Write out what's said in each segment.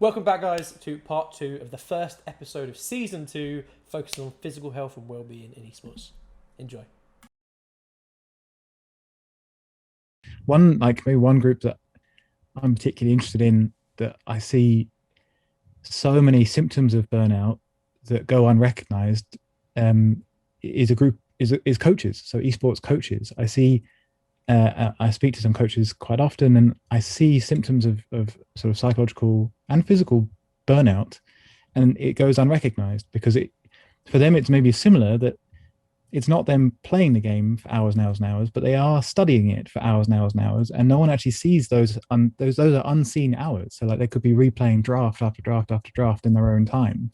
Welcome back, guys, to part 2 of the first episode of season 2, focusing on physical health and well-being in esports. Enjoy. One group that I'm particularly interested in, that I see so many symptoms of burnout that go unrecognized, is a group is coaches. So esports coaches. I speak to some coaches quite often, and I see symptoms of sort of psychological and physical burnout, and it goes unrecognized because for them it's maybe similar, that it's not them playing the game for hours and hours and hours, but they are studying it for hours and hours and hours, and no one actually sees those. Those are unseen hours. So like they could be replaying draft after draft after draft in their own time,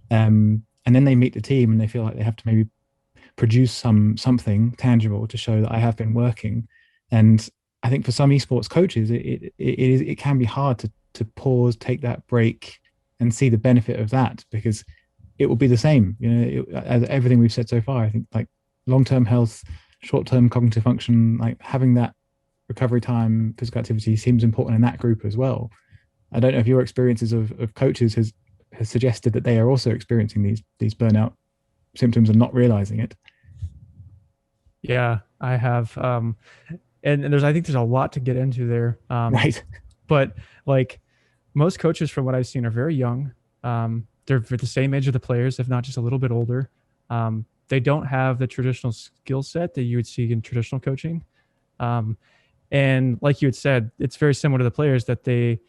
and then they meet the team and they feel like they have to maybe produce something tangible to show that I have been working. And I think for some esports coaches, it can be hard to pause, take that break, and see the benefit of that, because it will be the same, as everything we've said so far. I think like long-term health, short-term cognitive function, like having that recovery time, physical activity seems important in that group as well. I don't know if your experiences of coaches has suggested that they are also experiencing these burnout symptoms and not realizing it. Yeah, I have. And I think there's a lot to get into there. Right. But like most coaches, from what I've seen, are very young. They're the same age of the players, if not just a little bit older. They don't have the traditional skill set that you would see in traditional coaching. And like you had said, it's very similar to the players, that they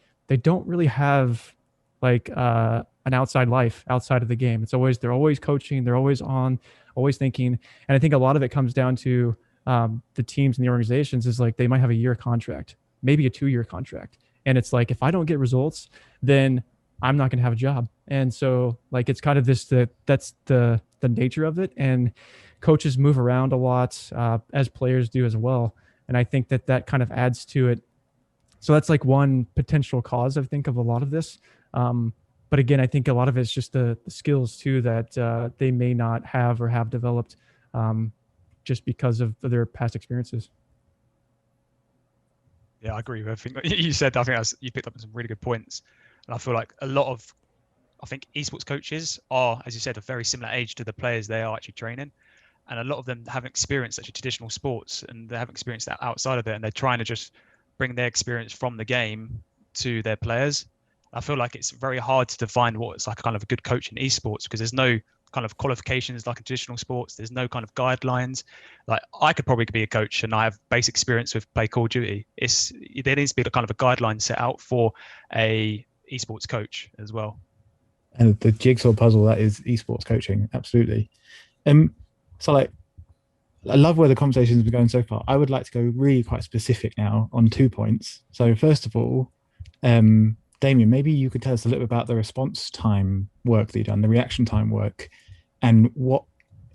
don't really have like an outside life outside of the game. They're always coaching, they're always on, always thinking. And I think a lot of it comes down to the teams and the organizations is like they might have a year contract, maybe a 2-year contract. And it's like, if I don't get results, then I'm not going to have a job. And so like, it's kind of that's the nature of it. And coaches move around a lot, as players do as well. And I think that kind of adds to it. So that's like one potential cause, I think, of a lot of this. But again, I think a lot of it's just the skills too, that they may not have or have developed just because of their past experiences. Yeah, I agree with everything that you said. I think you picked up some really good points. And I feel like I think esports coaches are, as you said, a very similar age to the players they are actually training. And a lot of them haven't experienced actually traditional sports, and they haven't experienced that outside of it. And they're trying to just bring their experience from the game to their players. I feel like it's very hard to define what it's like kind of a good coach in esports, because there's no kind of qualifications like in traditional sports. There's no kind of guidelines. Like I could probably be a coach and I have basic experience with play Call of Duty. There needs to be a kind of a guideline set out for a esports coach as well. And the jigsaw puzzle that is esports coaching, absolutely. So like, I love where the conversation's been going so far. I would like to go really quite specific now on 2 points. So first of all, Damien, maybe you could tell us a little bit about the response time work that you've done, the reaction time work, and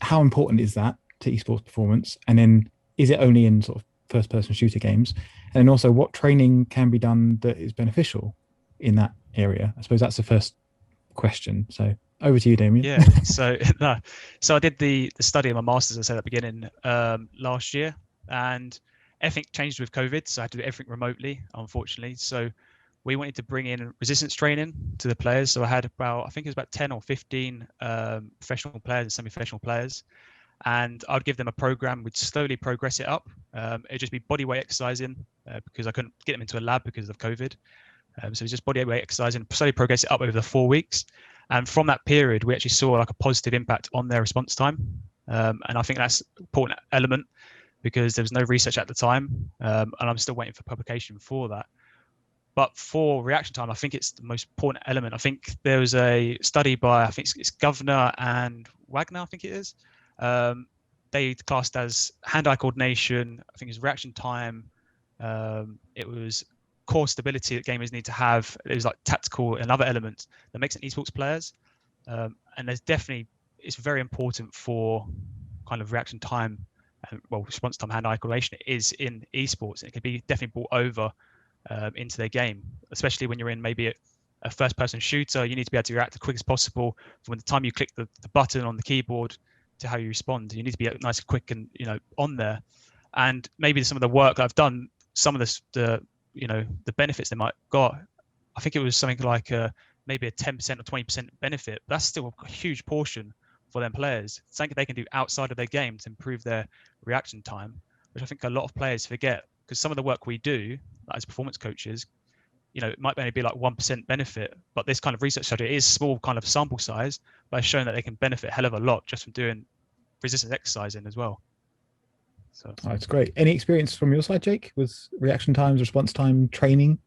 how important is that to esports performance? And then is it only in sort of first-person shooter games? And then also, what training can be done that is beneficial in that area? I suppose that's the first question. So over to you, Damien. Yeah. So I did the study of my master's, as I said at the beginning, last year, and everything changed with COVID, so I had to do everything remotely, unfortunately. So we wanted to bring in resistance training to the players. So I had I think it was about 10 or 15 professional players and semi-professional players. And I'd give them a program. We'd slowly progress it up. It'd just be bodyweight exercising because I couldn't get them into a lab because of COVID. So it was just bodyweight exercising, slowly progress it up over the 4 weeks. And from that period, we actually saw like a positive impact on their response time. And I think that's an important element because there was no research at the time. And I'm still waiting for publication for that. But for reaction time, I think it's the most important element. I think there was a study by, I think it's Governor and Wagner, I think it is. They classed as hand-eye coordination, I think it's reaction time. It was core stability that gamers need to have. It was like tactical and other elements that makes it esports players. And there's definitely, it's very important for kind of reaction time and response time, hand-eye coordination is in esports. It can be definitely brought over into their game, especially when you're in maybe a first-person shooter. You need to be able to react as quick as possible from the time you click the button on the keyboard to how you respond. You need to be nice and quick and on there. And maybe some of the work I've done, some of the benefits they might got, I think it was something like maybe a 10% or 20% benefit. But that's still a huge portion for them players. It's something they can do outside of their game to improve their reaction time, which I think a lot of players forget, because some of the work we do as performance coaches, it might only be like 1% benefit, but this kind of research study, it is small kind of sample size, but it's shown that they can benefit a hell of a lot just from doing resistance exercising as well. So that's great. Any experience from your side, Jake, with reaction times, response time training?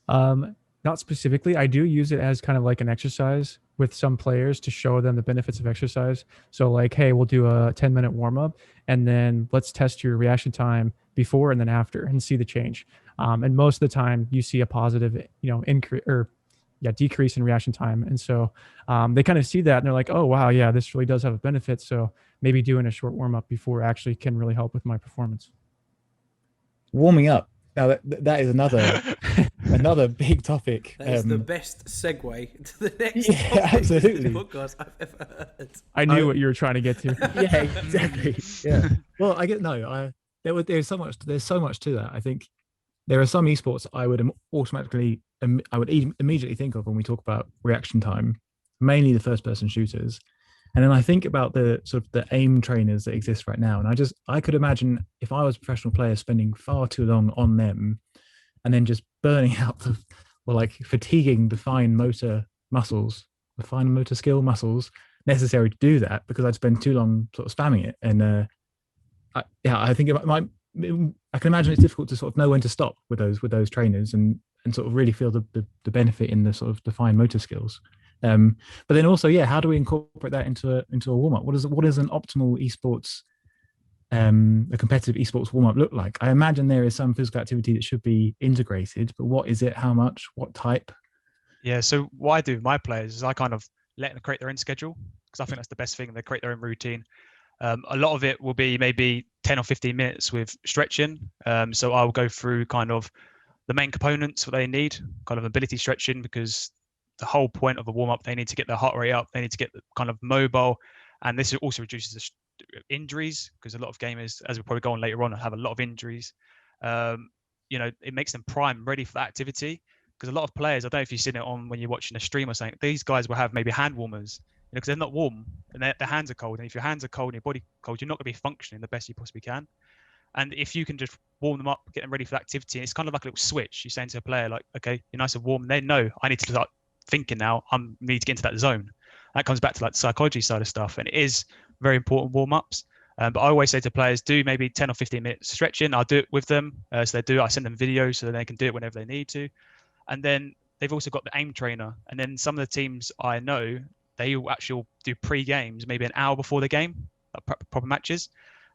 Not specifically. I do use it as kind of like an exercise with some players to show them the benefits of exercise. So like, hey, we'll do a 10-minute warm up, and then let's test your reaction time before and then after and see the change. And most of the time you see a positive, decrease in reaction time. And so they kind of see that and they're like, oh, wow, yeah, this really does have a benefit. So maybe doing a short warm up before actually can really help with my performance. Warming up. Now that is another big topic. That is the best segue to the next absolutely podcast I've ever heard. I knew what you were trying to get to. Yeah, exactly. Yeah. Well, there's so much to that. I think there are some esports I would immediately think of when we talk about reaction time, mainly the first-person shooters. And then I think about the sort of the aim trainers that exist right now. And I could imagine if I was a professional player spending far too long on them and then just burning out fatiguing the fine motor skill muscles necessary to do that, because I'd spend too long sort of spamming it. And I think I can imagine it's difficult to sort of know when to stop with those trainers and sort of really feel the benefit in the sort of the fine motor skills. But then also, how do we incorporate that into a warm up? What is an optimal esports, a competitive esports warm up look like? I imagine there is some physical activity that should be integrated, but what is it? How much? What type? Yeah. So what I do with my players is I kind of let them create their own schedule, because I think that's the best thing. They create their own routine. A lot of it will be maybe 10 or 15 minutes with stretching. So I'll go through kind of the main components, what they need, kind of ability stretching, because the whole point of a warm up, they need to get their heart rate up, they need to get kind of mobile, and this also reduces the injuries, because a lot of gamers, as we'll probably go on later on, have a lot of injuries. It makes them prime, ready for that activity, because a lot of players, I don't know if you've seen it on when you're watching a stream or something, these guys will have maybe hand warmers, because they're not warm and their hands are cold, and if your hands are cold and your body cold, you're not going to be functioning the best you possibly can. And if you can just warm them up, get them ready for that activity, it's kind of like a little switch. You're saying to a player, like, okay, you're nice and warm, and they know I need to start thinking now, I need to get into that zone. That comes back to like the psychology side of stuff, and it is very important warm-ups. But I always say to players, do maybe 10 or 15 minutes stretching. I'll do it with them. So I send them videos so that they can do it whenever they need to. And then they've also got the aim trainer. And then some of the teams I know, they will actually do pre-games, maybe an hour before the game, like proper matches.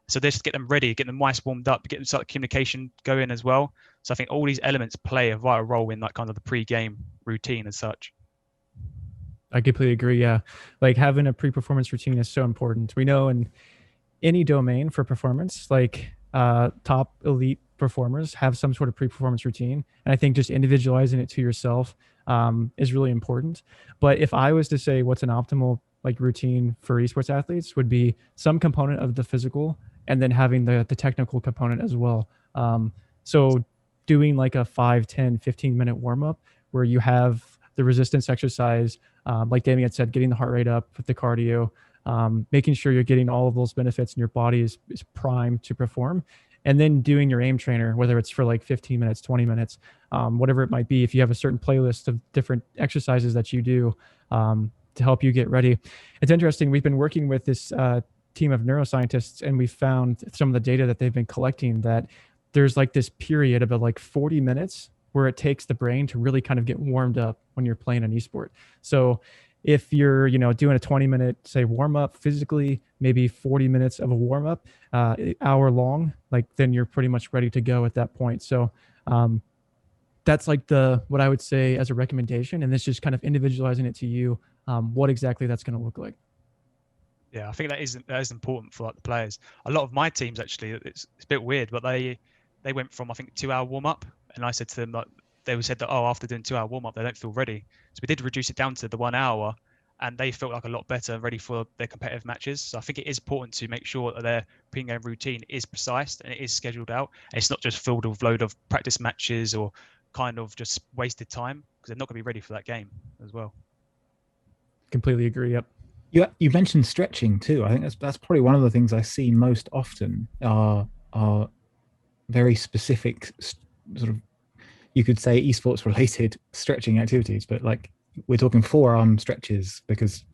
So they just get them ready, get them nice warmed up, get them start communication going as well. So I think all these elements play a vital role in like kind of the pre-game routine as such. I completely agree. Yeah. Like having a pre-performance routine is so important. We know in any domain for performance, like top elite performers have some sort of pre-performance routine. And I think just individualizing it to yourself is really important. But if I was to say what's an optimal routine for esports athletes, would be some component of the physical and then having the technical component as well. So doing like a 5, 10, 15 minute warm up where you have the resistance exercise, like Damien said, getting the heart rate up with the cardio, making sure you're getting all of those benefits and your body is primed to perform. And then doing your aim trainer, whether it's for like 15 minutes, 20 minutes, whatever it might be, if you have a certain playlist of different exercises that you do to help you get ready. It's interesting. We've been working with this team of neuroscientists, and we found some of the data that they've been collecting that there's like this period of like 40 minutes where it takes the brain to really kind of get warmed up when you're playing an esport. So if you're, doing a 20-minute, say, warm up physically, maybe 40 minutes of a warm up, hour long, then you're pretty much ready to go at that point. So that's like what I would say as a recommendation. And it's just kind of individualizing it to you, what exactly that's going to look like. Yeah, I think that is important for the players. A lot of my teams, actually, it's a bit weird, but they went from, I think, 2-hour warm up. And I said to them, they said that, after doing 2-hour warm up, they don't feel ready. So we did reduce it down to the 1 hour, and they felt like a lot better and ready for their competitive matches. So I think it is important to make sure that their pre-game routine is precise and it is scheduled out. And it's not just filled with a load of practice matches or kind of just wasted time because they're not going to be ready for that game as well. Completely agree. Yep. You mentioned stretching too. I think that's probably one of the things I see most often are very specific sort of, you could say, esports related stretching activities, but like we're talking forearm stretches because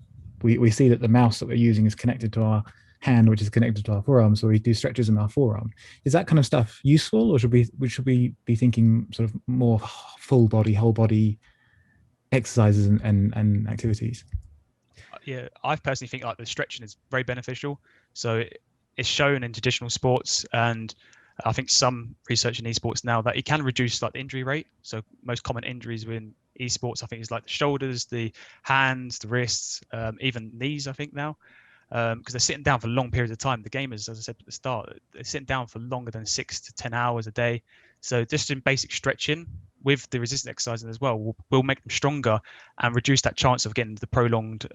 we see that the mouse that we're using is connected to our hand, which is connected to our forearm, so we do stretches in our forearm. Is that kind of stuff useful, or should we be thinking sort of more full body, whole body exercises and activities? Yeah, I personally think like the stretching is very beneficial. So it's shown in traditional sports, and I think some research in esports now that it can reduce like the injury rate. So most common injuries within esports, I think, is like the shoulders, the hands, the wrists, even knees, I think now, because they're sitting down for long periods of time. The gamers, as I said at the start, they're sitting down for longer than 6 to 10 hours a day. So just in basic stretching with the resistance exercising as well will make them stronger and reduce that chance of getting the prolonged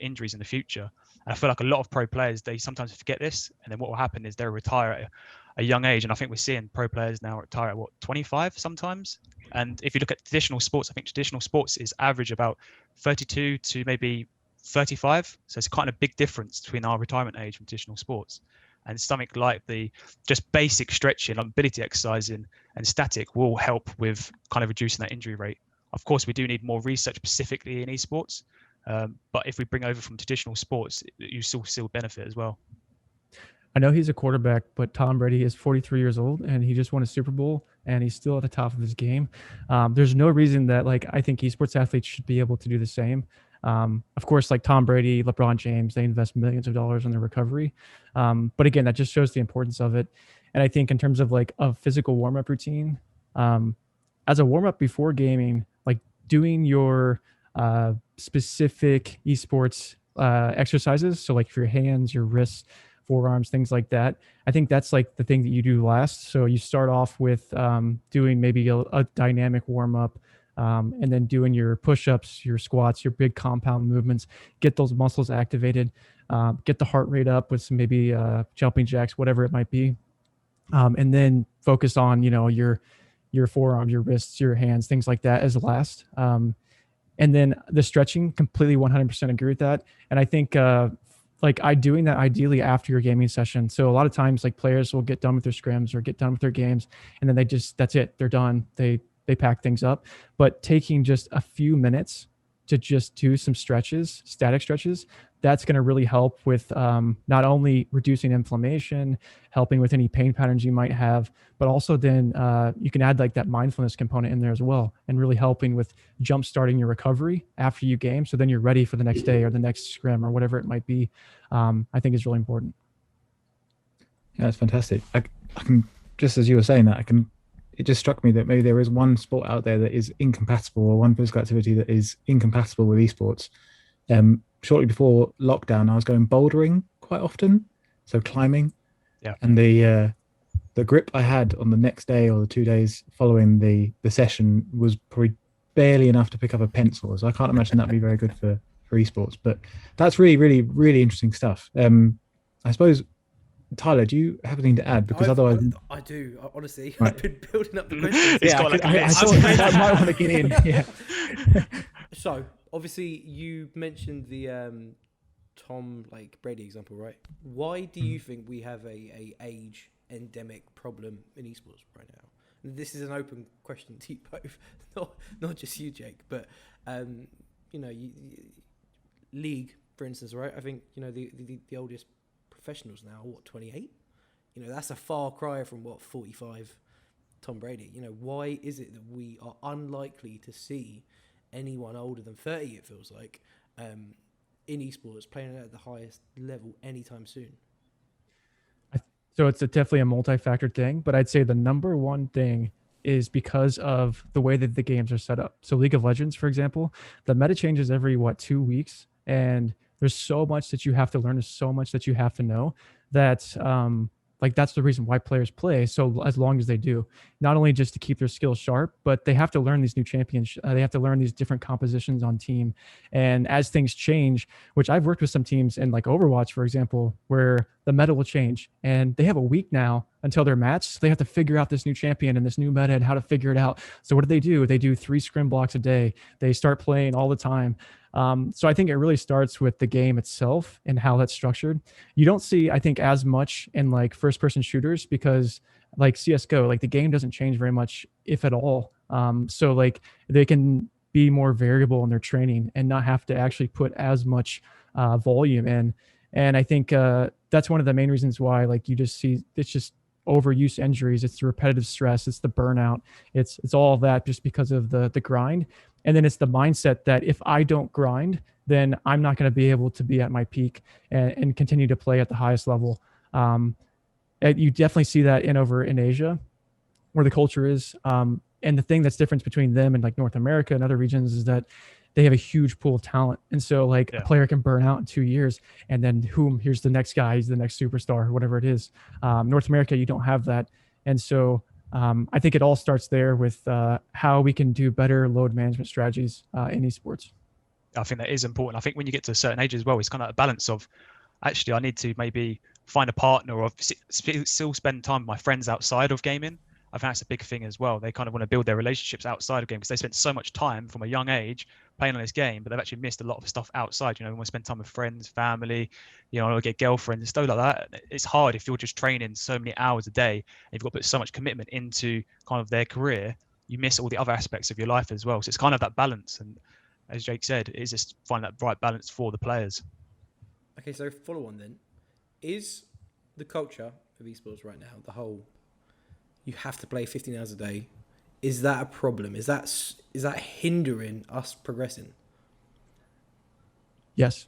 injuries in the future. And I feel like a lot of pro players, they sometimes forget this, and then what will happen is they'll retire at a young age. And I think we're seeing pro players now retire at 25 sometimes. And if you look at traditional sports, I think traditional sports is average about 32 to maybe 35. So it's kind of big difference between our retirement age from traditional sports. And something like the just basic stretching, like mobility exercising and static will help with kind of reducing that injury rate. Of course, we do need more research specifically in esports. But if we bring over from traditional sports, you still benefit as well. I know he's a quarterback, but Tom Brady is 43 years old and he just won a Super Bowl and he's still at the top of his game. There's no reason that I think esports athletes should be able to do the same. Of course, like Tom Brady, LeBron James, they invest millions of dollars in their recovery. But again, that just shows the importance of it. And I think in terms of a physical warm-up routine, as a warm-up before gaming, like doing your specific esports exercises, so like for your hands, your wrists, forearms, things like that. I think that's like the thing that you do last. So you start off with doing maybe a dynamic warm-up, and then doing your push-ups, your squats, your big compound movements, get those muscles activated, get the heart rate up with some maybe jumping jacks, whatever it might be. And then focus on, your forearms, your wrists, your hands, things like that as last. And then the stretching, completely 100% agree with that. And I think doing that ideally after your gaming session. So a lot of times players will get done with their scrims or get done with their games, and then that's it. They're done. They pack things up. But taking just a few minutes to just do some stretches, static stretches, that's going to really help with not only reducing inflammation, helping with any pain patterns you might have, but also then you can add that mindfulness component in there as well, and really helping with jump starting your recovery after you game. So then you're ready for the next day or the next scrim or whatever it might be. I think is really important. Yeah, that's fantastic. I can, just as you were saying that, it just struck me that maybe there is one sport out there that is incompatible, or one physical activity that is incompatible with esports. Shortly before lockdown, I was going bouldering quite often, so climbing. Yeah. And the grip I had on the next day or the 2 days following the session was probably barely enough to pick up a pencil. So I can't imagine that'd be very good for esports. But that's really, really, really interesting stuff. I suppose, Tyler, do you have anything to add? Because otherwise, I do. Honestly, right. I've been building up the questions. It's got I thought I might want to get in. Yeah. So obviously, you mentioned the Tom Brady example, right? Why do you think we have a age endemic problem in esports right now? And this is an open question to you both, not just you, Jake, but league, for instance, right? I think the oldest professionals now, 28? That's a far cry from 45 Tom Brady. Why is it that we are unlikely to see anyone older than 30, it feels like, in esports playing at the highest level anytime soon? So it's definitely a multi-factor thing, but I'd say the number one thing is because of the way that the games are set up. So League of Legends, for example, the meta changes every 2 weeks, and there's so much that you have to learn, there's so much that you have to know that Like that's the reason why players play so as long as they do, not only just to keep their skills sharp, but they have to learn these new champions. They have to learn these different compositions on team. And as things change, which I've worked with some teams in like Overwatch, for example, where the meta will change and they have a week now until their match. So they have to figure out this new champion and this new meta and how to figure it out. So what do? They do 3 scrim blocks a day. They start playing all the time. So I think it really starts with the game itself and how that's structured. You don't see, I think, as much in like first person shooters because like CSGO, like the game doesn't change very much, if at all. So like they can be more variable in their training and not have to actually put as much volume in. And I think that's one of the main reasons why like you just see it's just overuse injuries, it's the repetitive stress, it's the burnout, it's all of that just because of the grind. And then it's the mindset that if I don't grind, then I'm not going to be able to be at my peak and continue to play at the highest level. And you definitely see that over in Asia, where the culture is. And the thing that's different between them and like North America and other regions is that they have a huge pool of talent. And so like a player can burn out in 2 years and then here's the next guy, he's the next superstar, or whatever it is. North America, you don't have that. And so I think it all starts there with how we can do better load management strategies in esports. I think that is important. I think when you get to a certain age as well, it's kind of a balance of actually I need to maybe find a partner or still spend time with my friends outside of gaming. I think that's a big thing as well. They kind of want to build their relationships outside of game because they spent so much time from a young age playing on this game, but they've actually missed a lot of stuff outside. You know, they want to spend time with friends, family, you know, get girlfriends and stuff like that. It's hard if you're just training so many hours a day and you've got to put so much commitment into kind of their career, you miss all the other aspects of your life as well. So it's kind of that balance. And as Jake said, it is just finding that right balance for the players. Okay, so follow on then. Is the culture of esports right now, the whole you have to play 15 hours a day, is that a problem? Is that hindering us progressing? Yes,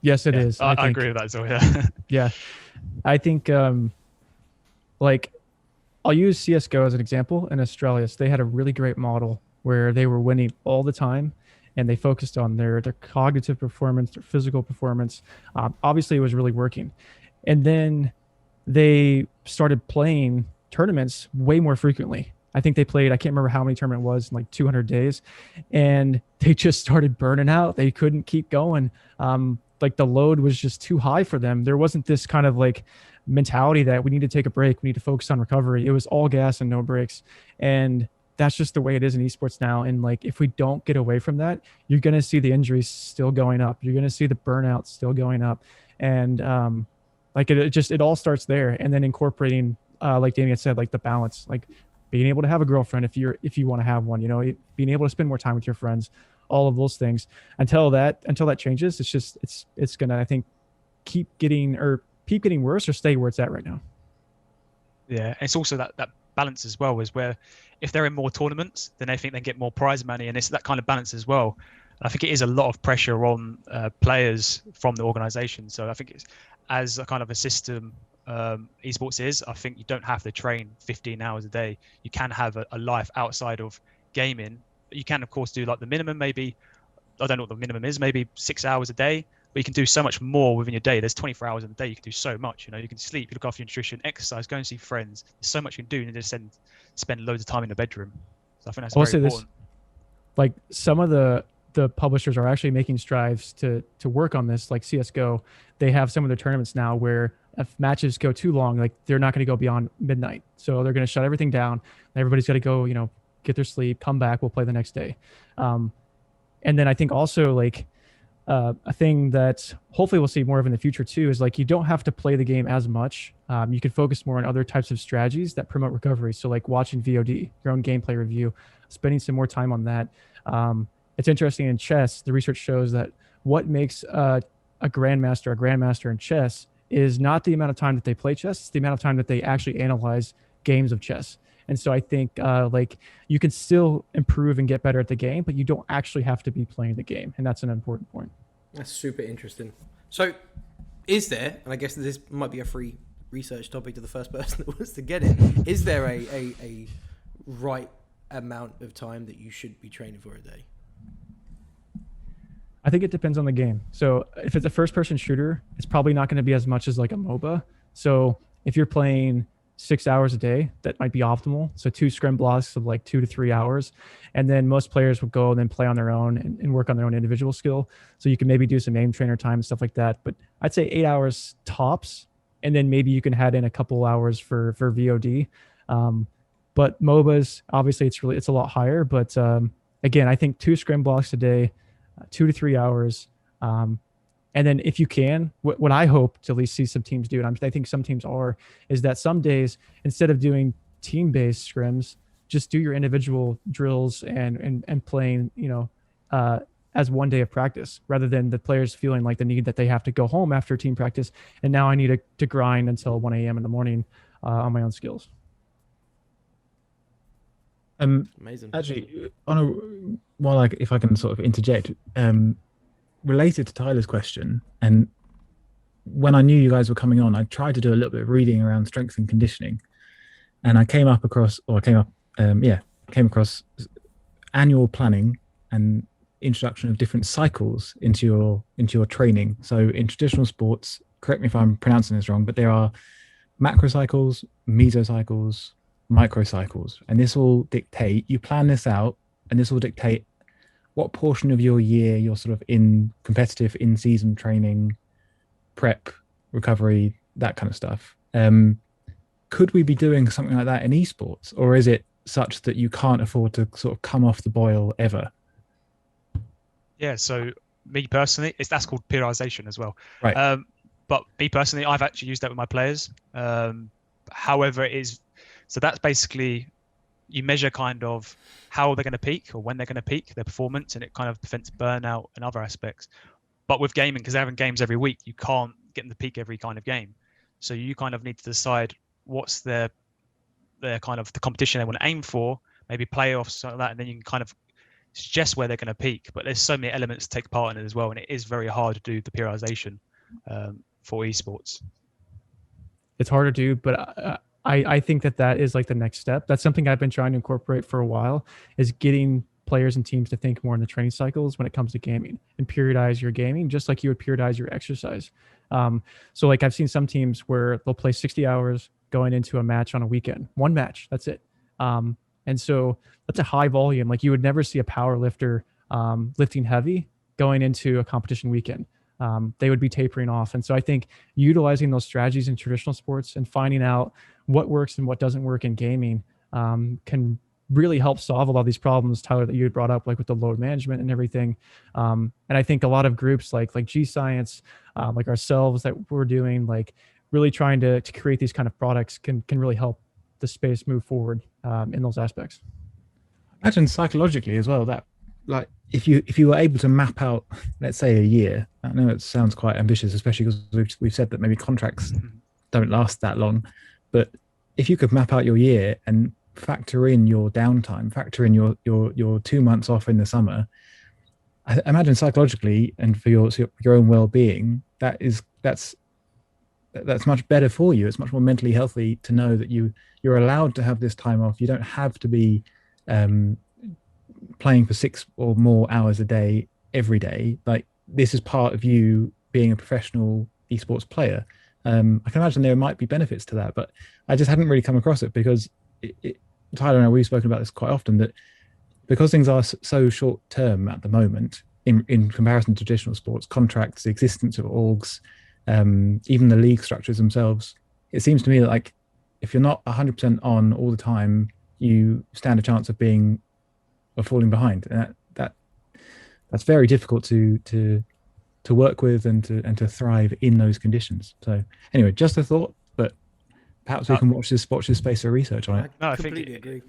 it is. I agree with that as well. Yeah. Yeah, I think like I'll use CSGO as an example. In Australia, so they had a really great model where they were winning all the time and they focused on their cognitive performance, their physical performance. Obviously, it was really working. And then they started playing tournaments way more frequently. I think they played, I can't remember how many tournament it was, in like 200 days. And they just started burning out. They couldn't keep going. Like the load was just too high for them. There wasn't this kind of like mentality that we need to take a break. We need to focus on recovery. It was all gas and no breaks. And that's just the way it is in esports now. And like, if we don't get away from that, you're going to see the injuries still going up. You're going to see the burnout still going up. And like it all starts there. And then incorporating, like Damien said, like the balance, like being able to have a girlfriend if you want to have one, you know, being able to spend more time with your friends, all of those things. Until that changes, it's gonna, I think, keep getting worse or stay where it's at right now. Yeah, it's also that balance as well, is where if they're in more tournaments, then they think they get more prize money, and it's that kind of balance as well. And I think it is a lot of pressure on players from the organization. So I think it's as a kind of a system esports is, I think you don't have to train 15 hours a day. You can have a life outside of gaming. You can of course do like the minimum, maybe, I don't know what the minimum is, maybe 6 hours a day, but you can do so much more within your day. There's 24 hours in the day, you can do so much. You know, you can sleep, you look after your nutrition, exercise, go and see friends. There's so much you can do, and just spend loads of time in the bedroom. So I think that's very important. Like some of the publishers are actually making strides to work on this. Like CSGO, they have some of their tournaments now where if matches go too long, like they're not going to go beyond midnight. So they're going to shut everything down. Everybody's got to go, you know, get their sleep, come back, we'll play the next day. And then I think also like a thing that hopefully we'll see more of in the future too is like you don't have to play the game as much. You can focus more on other types of strategies that promote recovery. So like watching VOD, your own gameplay review, spending some more time on that. It's interesting in chess, the research shows that what makes a grandmaster in chess is not the amount of time that they play chess, it's the amount of time that they actually analyze games of chess. And so I think like you can still improve and get better at the game, but you don't actually have to be playing the game. And that's an important point. That's super interesting. So is there, and I guess this might be a free research topic to the first person that wants to get it, is there a right amount of time that you should be training for a day? I think it depends on the game. So if it's a first person shooter, it's probably not going to be as much as like a MOBA. So if you're playing 6 hours a day, that might be optimal. So 2 scrim blocks of like 2 to 3 hours. And then most players will go and then play on their own and work on their own individual skill. So you can maybe do some aim trainer time and stuff like that. But I'd say 8 hours tops. And then maybe you can add in a couple hours for VOD. But MOBAs, obviously it's a lot higher. But again, I think 2 scrim blocks a day, 2 to 3 hours. And then if you can, what I hope to at least see some teams do, and I think some teams are, is that some days, instead of doing team-based scrims, just do your individual drills and playing, as one day of practice, rather than the players feeling like the need that they have to go home after team practice. And now I need to grind until 1 a.m. in the morning on my own skills. Amazing. Actually, if I can sort of interject, related to Tyler's question, and when I knew you guys were coming on, I tried to do a little bit of reading around strength and conditioning, and I came across annual planning and introduction of different cycles into your training. So in traditional sports, correct me if I'm pronouncing this wrong, but there are macrocycles, mesocycles, microcycles, and this will dictate, you plan this out, and this will dictate what portion of your year you're sort of in competitive in-season training, prep, recovery, that kind of stuff. Could we be doing something like that in esports, or is it such that you can't afford to sort of come off the boil ever? Yeah, so me personally, that's called periodization as well. Right. But me personally, I've actually used that with my players. However, so that's basically, you measure kind of how they're going to peak or when they're going to peak their performance, and it kind of prevents burnout and other aspects. But with gaming, because they're having games every week, you can't get them to peak every kind of game. So you kind of need to decide what's their kind of the competition they want to aim for, maybe playoffs, something like that, and then you can kind of suggest where they're going to peak. But there's so many elements to take part in it as well, and it is very hard to do the periodization for esports. It's hard to do, but I think that is like the next step. That's something I've been trying to incorporate for a while, is getting players and teams to think more in the training cycles when it comes to gaming, and periodize your gaming just like you would periodize your exercise. So like I've seen some teams where they'll play 60 hours going into a match on a weekend, one match, that's it. And so that's a high volume. Like you would never see a power lifter lifting heavy going into a competition weekend. They would be tapering off. And so I think utilizing those strategies in traditional sports and finding out what works and what doesn't work in gaming can really help solve a lot of these problems, Tyler, that you had brought up, like with the load management and everything. And I think a lot of groups like G Science, like ourselves, that we're doing, like really trying to create these kind of products can really help the space move forward in those aspects. Imagine psychologically as well, that like if you were able to map out, let's say, a year. I know it sounds quite ambitious, especially because we've said that maybe contracts don't last that long, but if you could map out your year and factor in your downtime, factor in your 2 months off in the summer, I imagine psychologically and for your own well-being, that's much better for you. It's much more mentally healthy to know that you're allowed to have this time off. You don't have to be playing for 6 or more hours a day every day. Like, this is part of you being a professional esports player. I can imagine there might be benefits to that, but I just hadn't really come across it because Tyler and I, we've spoken about this quite often, that because things are so short term at the moment in comparison to traditional sports, contracts, the existence of orgs, even the league structures themselves, it seems to me that, like, if you're not 100% on all the time, you stand a chance of falling behind, and that's very difficult to work with and to thrive in those conditions. So anyway, just a thought, but perhaps we can watch this space for research on it. No, I completely agree.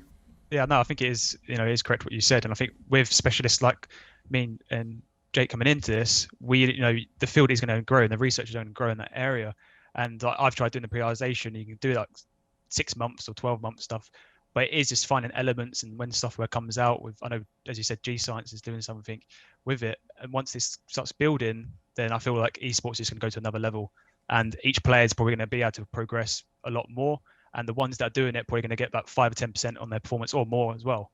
Yeah, no, I think it is correct what you said, and I think with specialists like me and Jake coming into this, the field is going to grow and the research is going to grow in that area. And I've tried doing the periodization. You can do like 6 months or 12 month stuff, but it is just finding elements, and when software comes out with, I know, as you said, G Science is doing something with it, and once this starts building, then I feel like esports is going to go to another level, and each player is probably going to be able to progress a lot more, and the ones that are doing it probably going to get about 5 or 10% on their performance or more as well.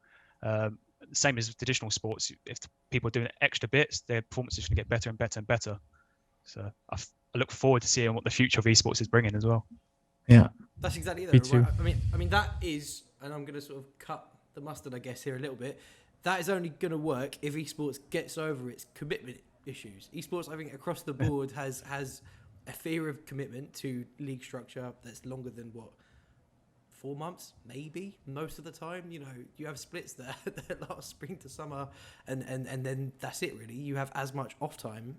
Same as traditional sports, if people are doing extra bits, their performance is going to get better and better and better. So I look forward to seeing what the future of esports is bringing as well. Yeah. That's exactly Me that. too. Right? I mean that is, and I'm going to sort of cut the mustard, I guess, here a little bit. That is only going to work if esports gets over its commitment issues. Esports, I think, across the board has a fear of commitment to league structure that's longer than 4 months, maybe most of the time. You know, you have splits that last spring to summer, and then that's it really. You have as much off time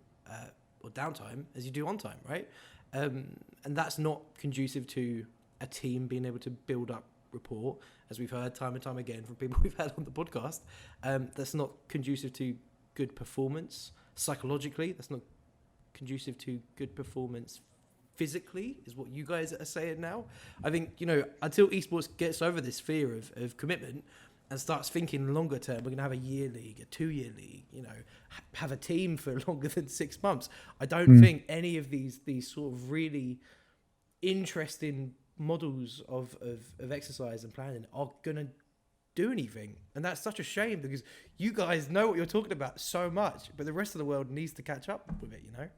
or downtime as you do on time, right? And that's not conducive to a team being able to build up rapport, as we've heard time and time again from people we've had on the podcast. That's not conducive to good performance psychologically. That's not conducive to good performance physically, is what you guys are saying now. I think, you know, until esports gets over this fear of commitment and starts thinking longer term, we're going to have a year league, a 2-year league, you know, have a team for longer than 6 months. I don't think any of these sort of really interesting models of exercise and planning are going to do anything. And that's such a shame, because you guys know what you're talking about so much, but the rest of the world needs to catch up with it, you know?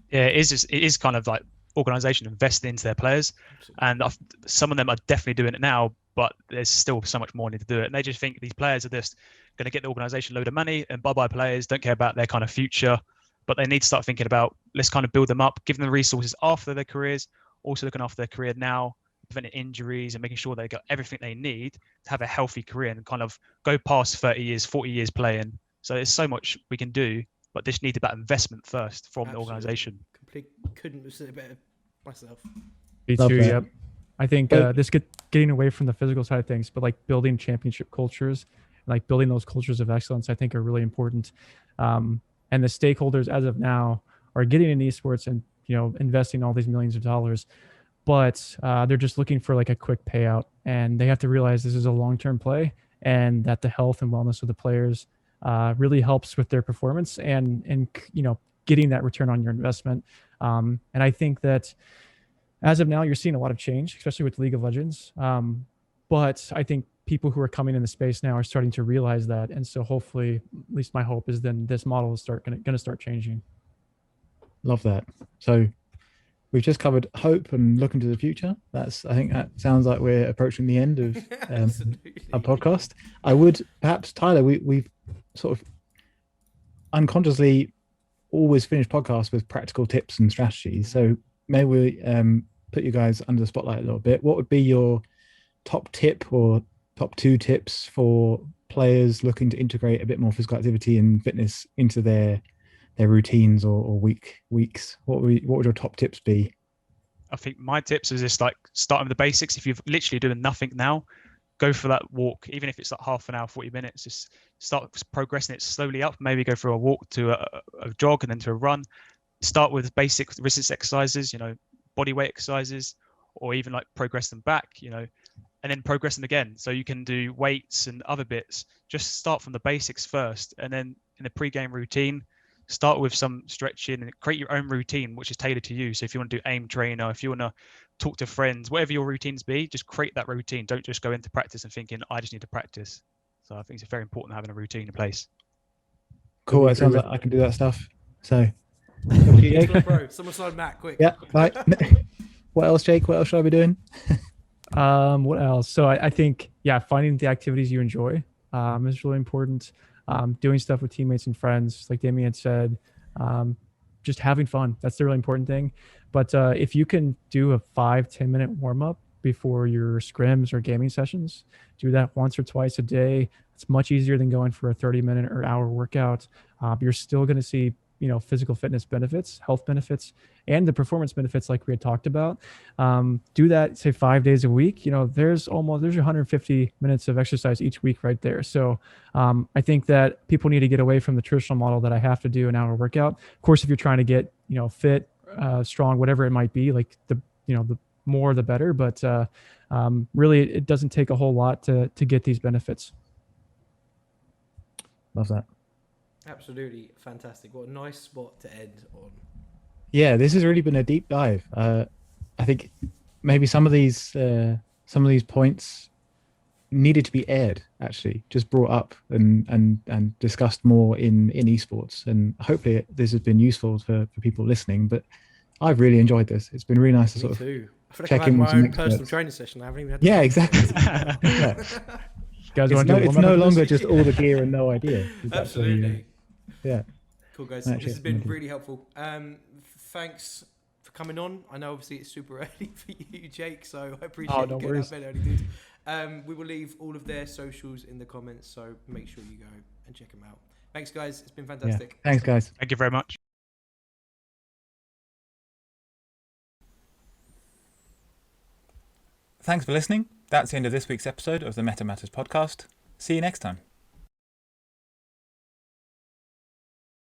Yeah, it is kind of like organisation investing into their players. Absolutely. And some of them are definitely doing it now, but there's still so much more need to do it. And they just think these players are just going to get the organisation a load of money and bye-bye players, don't care about their kind of future. But they need to start thinking about, let's kind of build them up, give them the resources after their careers, also looking after their career now, preventing injuries and making sure they got everything they need to have a healthy career and kind of go past 30 years, 40 years playing. So there's so much we can do, but this needs about investment first from the organisation. Couldn't have said it better myself. Me too, yep. I think this getting away from the physical side of things, but like building championship cultures, like building those cultures of excellence, I think are really important. And the stakeholders as of now are getting in esports and, you know, investing all these millions of dollars, but they're just looking for like a quick payout, and they have to realize this is a long-term play, and that the health and wellness of the players really helps with their performance and you know, getting that return on your investment. And I think that as of now, you're seeing a lot of change, especially with League of Legends. But I think people who are coming in the space now are starting to realize that. And so hopefully, at least my hope is then this model is going to start changing. Love that. So we've just covered hope and look into the future. I think that sounds like we're approaching the end of our podcast. I would perhaps, Tyler, we've sort of unconsciously always finish podcasts with practical tips and strategies. So maybe we put you guys under the spotlight a little bit. What would be your top tip or top 2 tips for players looking to integrate a bit more physical activity and fitness into their routines or weeks? What would your top tips be? I think my tips is just like starting with the basics. If you're literally doing nothing now, go for that walk, even if it's like half an hour, 40 minutes. Just start progressing it slowly up. Maybe go for a walk to a jog and then to a run. Start with basic resistance exercises, you know, body weight exercises, or even like progress them back, you know, and then progress them again. So you can do weights and other bits. Just start from the basics first, and then in the pre-game routine, start with some stretching and create your own routine, which is tailored to you. So if you want to do aim trainer, if you want to talk to friends, whatever your routines be, just create that routine. Don't just go into practice and thinking, I just need to practice. So I think it's very important having a routine in place. Cool. It sounds like I can do that stuff. So someone sign Matt quick. Yeah. Right. What else, Jake? What else should I be doing? What else? So I think, finding the activities you enjoy is really important. Doing stuff with teammates and friends, like Damien said, just having fun. That's the really important thing. But if you can do a 5-10 minute warm up before your scrims or gaming sessions, do that once or twice a day. It's much easier than going for a 30-minute or hour workout. You're still going to see, you know, physical fitness benefits, health benefits, and the performance benefits like we had talked about. Do that, say 5 days a week. You know, there's your 150 minutes of exercise each week right there. So I think that people need to get away from the traditional model that I have to do an hour workout. Of course, if you're trying to get, you know, fit, strong, whatever it might be, like the more the better. But really, it doesn't take a whole lot to get these benefits. Love that. Absolutely fantastic. What a nice spot to end on. Yeah, this has really been a deep dive. I think maybe some of these points needed to be aired, actually, just brought up and discussed more in esports. And hopefully this has been useful for people listening. But I've really enjoyed this. It's been really nice to Me sort of too. I feel like check I've in had with my some own experts. personal training session. I haven't even had. Yeah, exactly. Yeah. You guys It's want no, to do a it's warm-up no after longer this? just all the gear and no idea. It's actually, Absolutely. yeah. Cool, guys. Actually, This has been amazing. really helpful. Thanks for coming on. I know obviously it's super early for you, Jake, so I appreciate you no getting worries. out of bed early, dude. We will leave all of their socials in the comments, so make sure you go and check them out. Thanks, guys. It's been Yeah. fantastic. Thanks, guys. Thank you very much. Thanks for listening. That's the end of this week's episode of the Meta Matters podcast. See you next time.